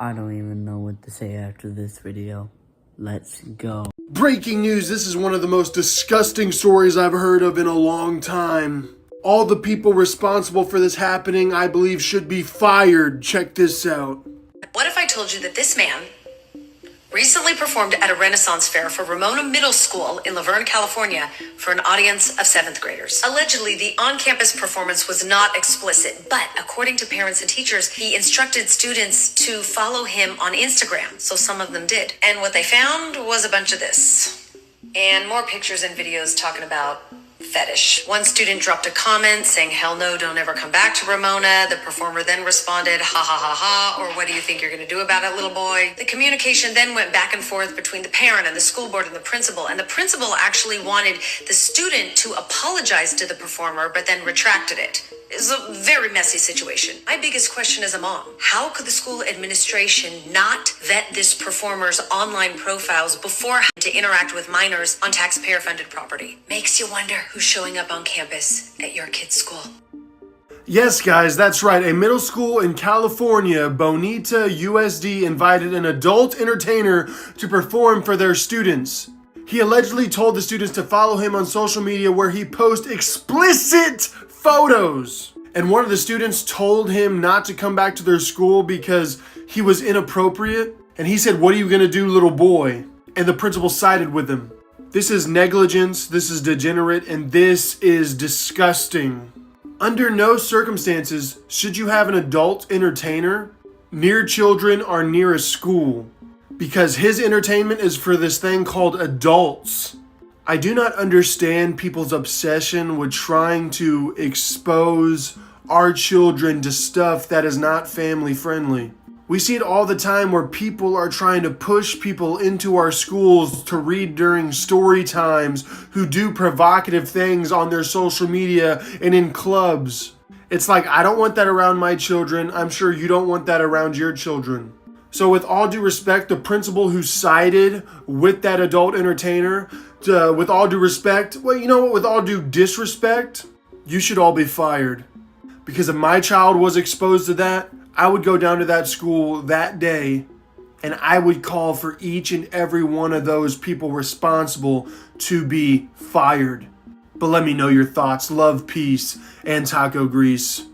I don't even know what to say after this video. Let's go. Breaking news, this is one of the most disgusting stories I've heard of in a long time. All the people responsible for this happening, I believe, should be fired. Check this out. What if I told you that this man recently performed at a Renaissance fair for Ramona Middle School in Laverne, California for an audience of 7th graders? Allegedly, the on-campus performance was not explicit, but according to parents and teachers, he instructed students to follow him on Instagram, so some of them did. And what they found was a bunch of this. And more pictures and videos talking about fetish. One student dropped a comment saying, "Hell no, don't ever come back to Ramona." The performer then responded, "Ha ha ha ha," or "What do you think you're going to do about it, little boy?" The communication then went back and forth between the parent and the school board and the principal actually wanted the student to apologize to the performer, but then retracted it. It's a very messy situation. My biggest question as a mom: how could the school administration not vet this performer's online profiles before to interact with minors on taxpayer-funded property? Makes you wonder who's showing up on campus at your kid's school. Yes, guys, that's right. A middle school in California, Bonita USD, invited an adult entertainer to perform for their students. He allegedly told the students to follow him on social media where he posts explicit photos. And one of the students told him not to come back to their school because he was inappropriate. And he said, "What are you gonna do, little boy?" And the principal sided with him. This is negligence, this is degenerate, and this is disgusting. Under no circumstances should you have an adult entertainer near children or near a school, because his entertainment is for this thing called adults. I do not understand people's obsession with trying to expose our children to stuff that is not family friendly. We see it all the time where people are trying to push people into our schools to read during story times who do provocative things on their social media and in clubs. It's like, I don't want that around my children. I'm sure you don't want that around your children. So with all due respect, the principal who sided with that adult entertainer, with all due respect, well, you know what, with all due disrespect, you should all be fired. Because if my child was exposed to that, I would go down to that school that day and I would call for each and every one of those people responsible to be fired. But let me know your thoughts. Love, peace, and taco grease.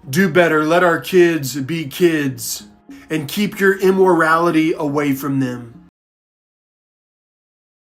Do better. Let our kids be kids. And keep your immorality away from them.